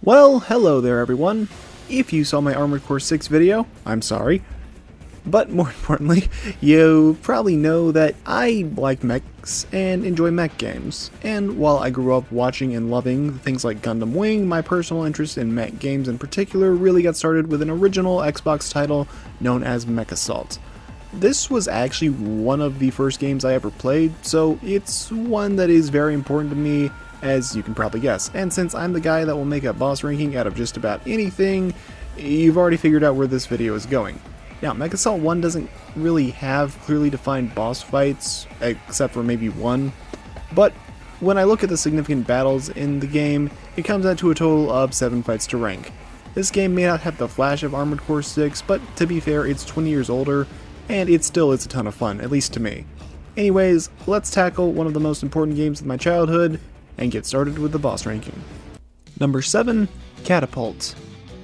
Well, hello there everyone. If you saw my Armored Core 6 video, I'm sorry. But more importantly, you probably know that I like mechs and enjoy mech games. And while I grew up watching and loving things like Gundam Wing, my personal interest in mech games in particular really got started with an original Xbox title known as MechAssault. This was actually one of the first games I ever played, so it's one that is very important to me, as you can probably guess. And since I'm the guy that will make a boss ranking out of just about anything, you've already figured out where this video is going. Now, MechAssault 1 doesn't really have clearly defined boss fights, except for maybe one, but when I look at the significant battles in the game, it comes out to a total of 7 fights to rank. This game may not have the flash of Armored Core 6, but to be fair, it's 20 years older, and it still is a ton of fun, at least to me. Anyways, let's tackle one of the most important games of my childhood, and get started with the boss ranking. Number 7, Catapult.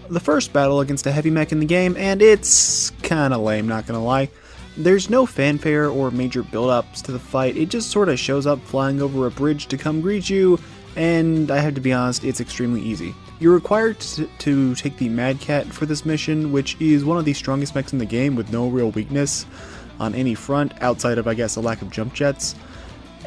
The first battle against a heavy mech in the game, and it's kinda lame, not gonna lie. There's no fanfare or major build-ups to the fight, it just sorta shows up flying over a bridge to come greet you, and I have to be honest, it's extremely easy. You're required to take the Mad Cat for this mission, which is one of the strongest mechs in the game with no real weakness on any front, outside of I guess a lack of jump jets.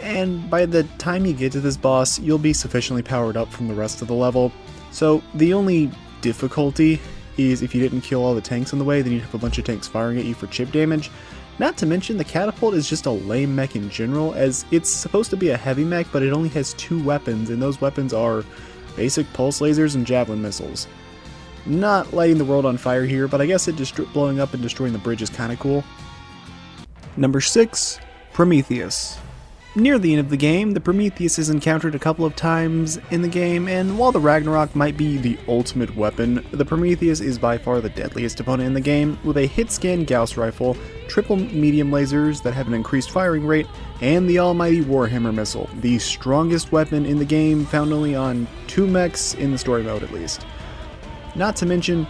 And by the time you get to this boss, you'll be sufficiently powered up from the rest of the level. So the only difficulty is if you didn't kill all the tanks on the way, then you'd have a bunch of tanks firing at you for chip damage. Not to mention, the Catapult is just a lame mech in general, as it's supposed to be a heavy mech, but it only has 2 weapons, and those weapons are basic pulse lasers and javelin missiles. Not lighting the world on fire here, but I guess blowing up and destroying the bridge is kinda cool. Number 6, Prometheus. Near the end of the game, the Prometheus is encountered a couple of times in the game, and while the Ragnarok might be the ultimate weapon, the Prometheus is by far the deadliest opponent in the game, with a hit-scan Gauss rifle, triple medium lasers that have an increased firing rate, and the almighty Warhammer missile, the strongest weapon in the game, found only on 2 mechs in the story mode at least. Not to mention,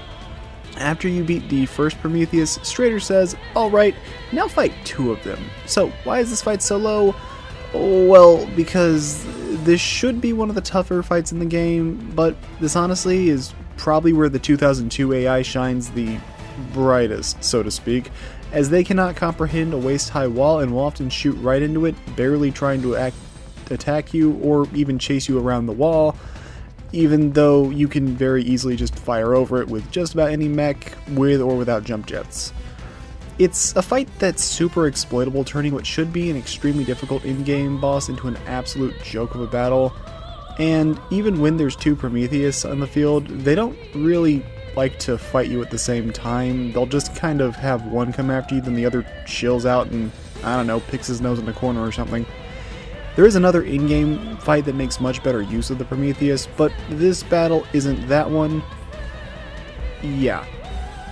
after you beat the first Prometheus, Strader says, "Alright, now fight 2 of them." So why is this fight so low? Well, because this should be one of the tougher fights in the game, but this honestly is probably where the 2002 AI shines the brightest, so to speak, as they cannot comprehend a waist-high wall and will often shoot right into it, barely trying to attack you or even chase you around the wall, even though you can very easily just fire over it with just about any mech, with or without jump jets. It's a fight that's super exploitable, turning what should be an extremely difficult in-game boss into an absolute joke of a battle. And even when there's 2 Prometheus on the field, they don't really like to fight you at the same time. They'll just kind of have one come after you, then the other chills out and, I don't know, picks his nose in the corner or something. There is another in-game fight that makes much better use of the Prometheus, but this battle isn't that one. Yeah.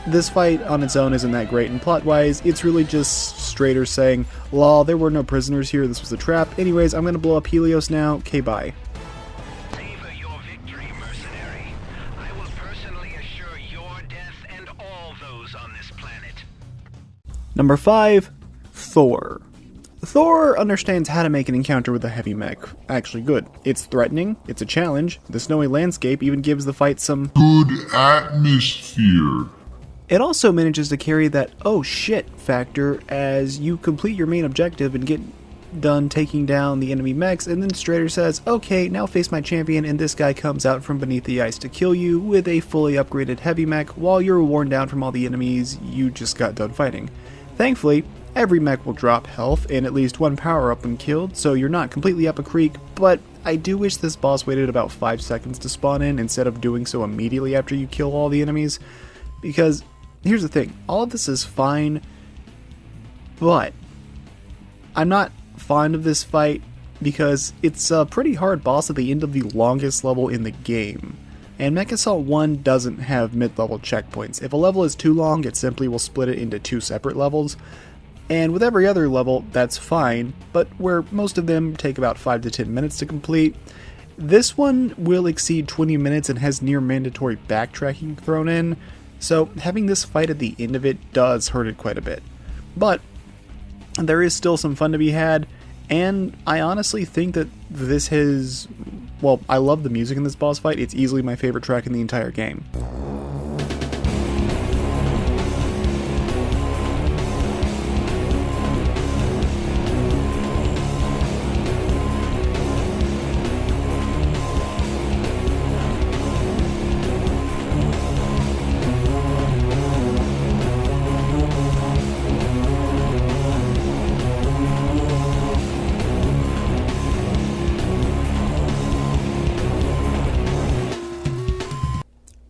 This fight on its own isn't that great, and plot-wise, it's really just Strader saying, "Lol, there were no prisoners here, this was a trap. Anyways, I'm gonna blow up Helios now, okay, bye." Savor your victory, mercenary. I will personally assure your death and all those on this planet. Number 5, Thor. Thor understands how to make an encounter with a heavy mech actually good. It's threatening, it's a challenge, the snowy landscape even gives the fight some good atmosphere. It also manages to carry that "oh shit" factor as you complete your main objective and get done taking down the enemy mechs, and then Strader says, "Okay, now face my champion," and this guy comes out from beneath the ice to kill you with a fully upgraded heavy mech while you're worn down from all the enemies you just got done fighting. Thankfully, every mech will drop health and at least 1 power up when killed, so you're not completely up a creek, but I do wish this boss waited about 5 seconds to spawn in instead of doing so immediately after you kill all the enemies, because here's the thing, all of this is fine, but I'm not fond of this fight because it's a pretty hard boss at the end of the longest level in the game. And MechAssault 1 doesn't have mid-level checkpoints. If a level is too long, it simply will split it into 2 separate levels. And with every other level, that's fine, but where most of them take about 5 to 10 minutes to complete, this one will exceed 20 minutes and has near mandatory backtracking thrown in. So having this fight at the end of it does hurt it quite a bit. But there is still some fun to be had, and I honestly think that this has well, I love the music in this boss fight. It's easily my favorite track in the entire game.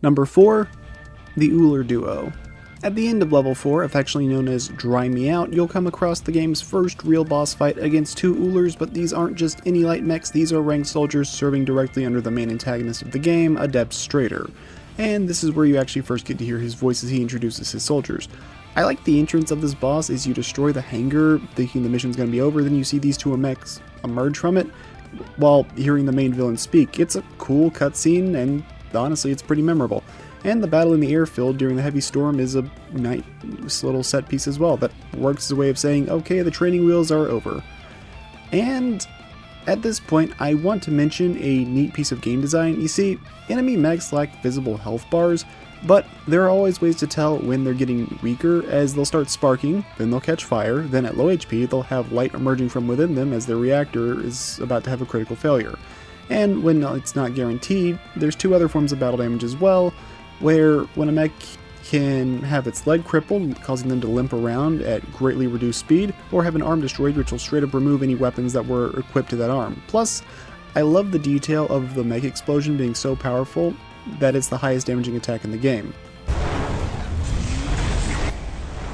Number 4, the Uller Duo. At the end of level 4, affectionately known as Dry Me Out, you'll come across the game's first real boss fight against 2 Ullers, but these aren't just any light mechs, these are ranked soldiers serving directly under the main antagonist of the game, Adept Strader. And this is where you actually first get to hear his voice as he introduces his soldiers. I like the entrance of this boss as you destroy the hangar, thinking the mission's going to be over, then you see these 2 mechs emerge from it, while hearing the main villain speak. It's a cool cutscene, and honestly, it's pretty memorable. And the battle in the airfield during the heavy storm is a nice little set piece as well that works as a way of saying, okay, the training wheels are over. And at this point, I want to mention a neat piece of game design. You see, enemy mechs lack visible health bars, but there are always ways to tell when they're getting weaker, as they'll start sparking, then they'll catch fire, then at low HP they'll have light emerging from within them as their reactor is about to have a critical failure. And when it's not guaranteed, there's 2 other forms of battle damage as well, where when a mech can have its leg crippled, causing them to limp around at greatly reduced speed, or have an arm destroyed, which will straight up remove any weapons that were equipped to that arm. Plus, I love the detail of the mech explosion being so powerful that it's the highest damaging attack in the game.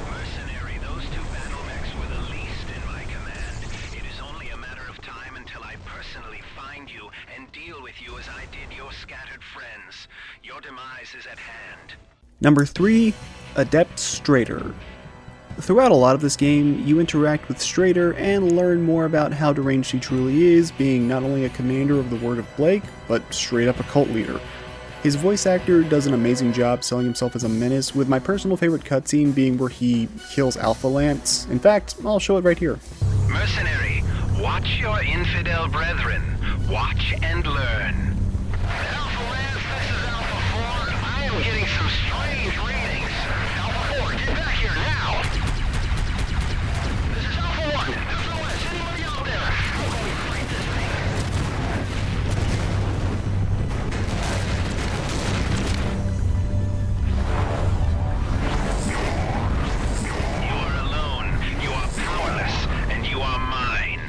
Mercenary, those 2 battle mechs were the least in my command. It is only a matter of time until I personally find you and deal with you as I did your scattered friends. Your demise is at hand. Number 3, Adept Strader. Throughout a lot of this game, you interact with Strader and learn more about how deranged he truly is, being not only a commander of the Word of Blake, but straight up a cult leader. His voice actor does an amazing job selling himself as a menace, with my personal favorite cutscene being where he kills Alpha Lance. In fact, I'll show it right here. Mercenary, watch your infidel brethren. Watch and learn. Alpha Lance, this is Alpha 4. I am getting some strange readings. Alpha 4, get back here now. This is Alpha 1. SOS, anybody out there? I'm going to fight this thing. You are alone. You are powerless, and you are mine.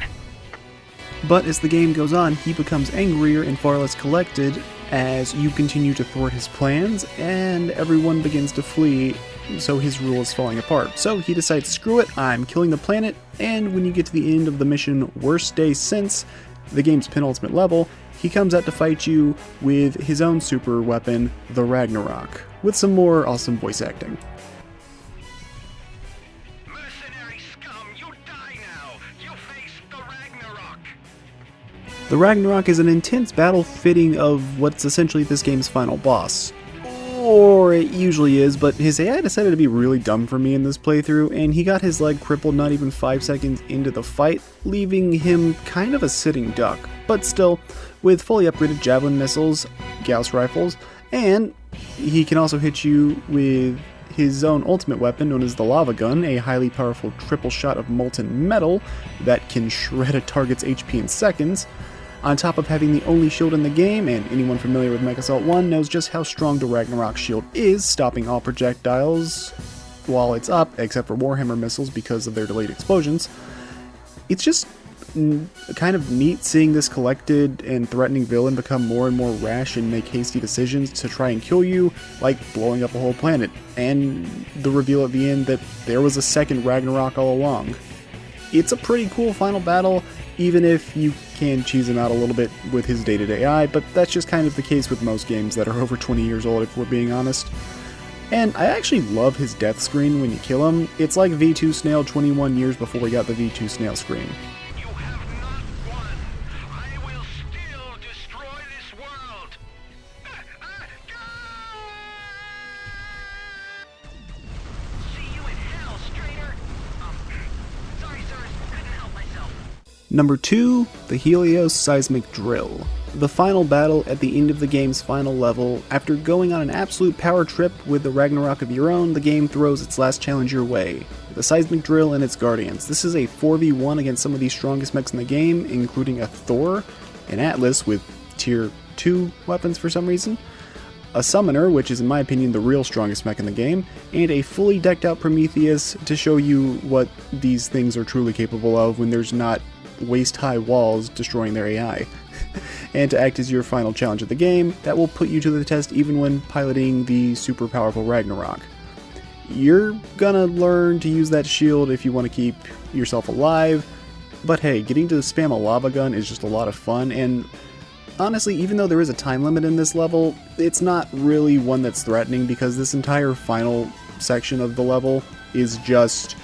But as the game goes on, he becomes angrier and far less collected as you continue to thwart his plans, and everyone begins to flee, so his rule is falling apart. So he decides, screw it, I'm killing the planet, and when you get to the end of the mission Worst Day Since, the game's penultimate level, he comes out to fight you with his own super weapon, the Ragnarok, with some more awesome voice acting. Mercenary scum, you die now! You face the Ragnarok! The Ragnarok is an intense battle fitting of what's essentially this game's final boss. Or it usually is, but his AI decided to be really dumb for me in this playthrough, and he got his leg crippled not even 5 seconds into the fight, leaving him kind of a sitting duck. But still, with fully upgraded javelin missiles, Gauss rifles, and he can also hit you with his own ultimate weapon known as the Lava Gun, a highly powerful triple shot of molten metal that can shred a target's HP in seconds. On top of having the only shield in the game, and anyone familiar with MechAssault 1 knows just how strong the Ragnarok shield is, stopping all projectiles while it's up, except for Warhammer missiles because of their delayed explosions. It's just kind of neat seeing this collected and threatening villain become more and more rash and make hasty decisions to try and kill you, like blowing up a whole planet, and the reveal at the end that there was a second Ragnarok all along. It's a pretty cool final battle, even if you can cheese him out a little bit with his day-to-day AI, but that's just kind of the case with most games that are over 20 years old, if we're being honest. And I actually love his death screen when you kill him. It's like V2 Snail 21 years before we got the V2 Snail screen. You have not won. I will still destroy this world. See you in hell, Strader. Sorry, sir. Couldn't help myself. Number 2, the Helios Seismic Drill. The final battle at the end of the game's final level, after going on an absolute power trip with the Ragnarok of your own, the game throws its last challenge your way, the Seismic Drill and its Guardians. This is a 4v1 against some of the strongest mechs in the game, including a Thor, an Atlas with tier 2 weapons for some reason, a Summoner, which is in my opinion the real strongest mech in the game, and a fully decked out Prometheus to show you what these things are truly capable of when there's not waist-high walls destroying their AI. And to act as your final challenge of the game, that will put you to the test even when piloting the super powerful Ragnarok. You're gonna learn to use that shield if you want to keep yourself alive, but hey, getting to spam a lava gun is just a lot of fun, and honestly, even though there is a time limit in this level, it's not really one that's threatening because this entire final section of the level is just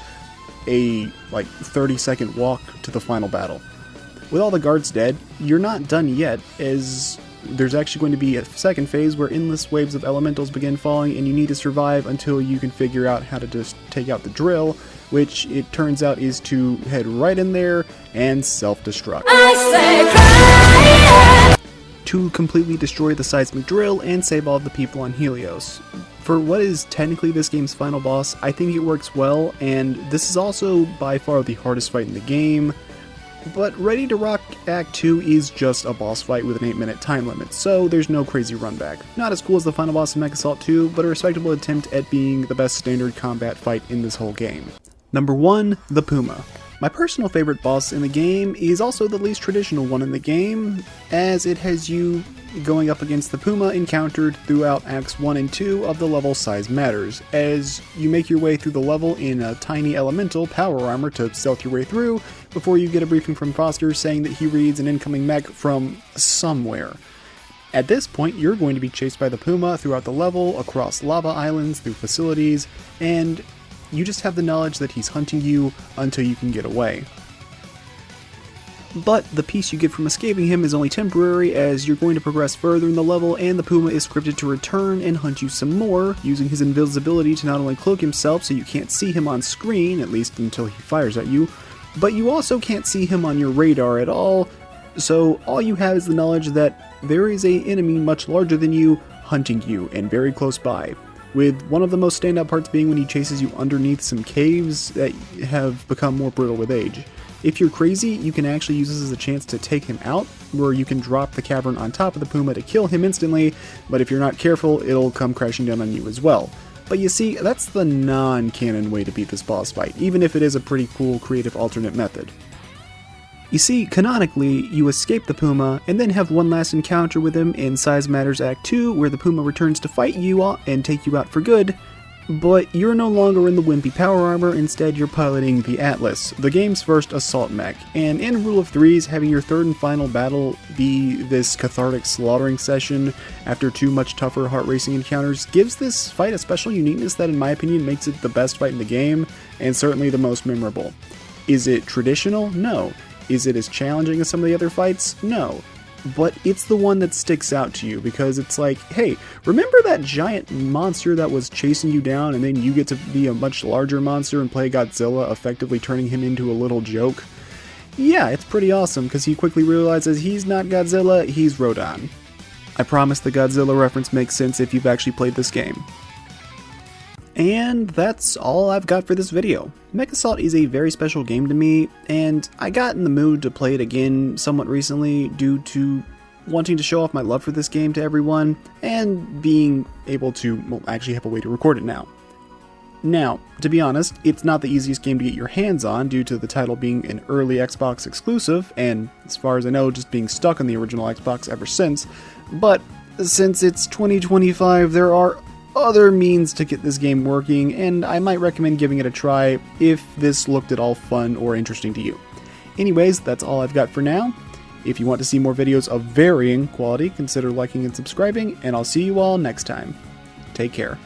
a 30-second walk to the final battle. With all the guards dead, you're not done yet, as there's actually going to be a second phase where endless waves of elementals begin falling and you need to survive until you can figure out how to just take out the drill, which it turns out is to head right in there and self-destruct. To completely destroy the Seismic Drill and save all of the people on Helios. For what is technically this game's final boss, I think it works well, and this is also by far the hardest fight in the game. But Ready to Rock Act 2 is just a boss fight with an 8-minute time limit, so there's no crazy run back. Not as cool as the final boss in MechAssault 2, but a respectable attempt at being the best standard combat fight in this whole game. Number 1, the Puma. My personal favorite boss in the game is also the least traditional one in the game, as it has you going up against the Puma encountered throughout Acts 1 and 2 of the level Size Matters, as you make your way through the level in a tiny elemental power armor to stealth your way through, before you get a briefing from Foster saying that he reads an incoming mech from somewhere. At this point, you're going to be chased by the Puma throughout the level, across lava islands, through facilities, and you just have the knowledge that he's hunting you until you can get away. But the peace you get from escaping him is only temporary, as you're going to progress further in the level and the Puma is scripted to return and hunt you some more, using his invisibility to not only cloak himself so you can't see him on screen, at least until he fires at you, but you also can't see him on your radar at all, so all you have is the knowledge that there is an enemy much larger than you hunting you and very close by, with one of the most standout parts being when he chases you underneath some caves that have become more brittle with age. If you're crazy, you can actually use this as a chance to take him out, where you can drop the cavern on top of the Puma to kill him instantly, but if you're not careful, it'll come crashing down on you as well. But you see, that's the non-canon way to beat this boss fight, even if it is a pretty cool creative alternate method. You see, canonically, you escape the Puma, and then have one last encounter with him in Size Matters Act 2, where the Puma returns to fight you and take you out for good, but you're no longer in the wimpy power armor, instead you're piloting the Atlas, the game's first assault mech, and in Rule of Threes, having your third and final battle be this cathartic slaughtering session after two much tougher heart-racing encounters gives this fight a special uniqueness that in my opinion makes it the best fight in the game, and certainly the most memorable. Is it traditional? No. Is it as challenging as some of the other fights? No. But it's the one that sticks out to you because it's like, hey, remember that giant monster that was chasing you down and then you get to be a much larger monster and play Godzilla, effectively turning him into a little joke? Yeah, it's pretty awesome because he quickly realizes he's not Godzilla, he's Rodan. I promise the Godzilla reference makes sense if you've actually played this game. And that's all I've got for this video. MechAssault is a very special game to me, and I got in the mood to play it again somewhat recently due to wanting to show off my love for this game to everyone, and being able to, actually have a way to record it now. Now, to be honest, it's not the easiest game to get your hands on due to the title being an early Xbox exclusive, and as far as I know, just being stuck on the original Xbox ever since, but since it's 2025, there are other means to get this game working, and I might recommend giving it a try if this looked at all fun or interesting to you. Anyways, that's all I've got for now. If you want to see more videos of varying quality, consider liking and subscribing, and I'll see you all next time. Take care.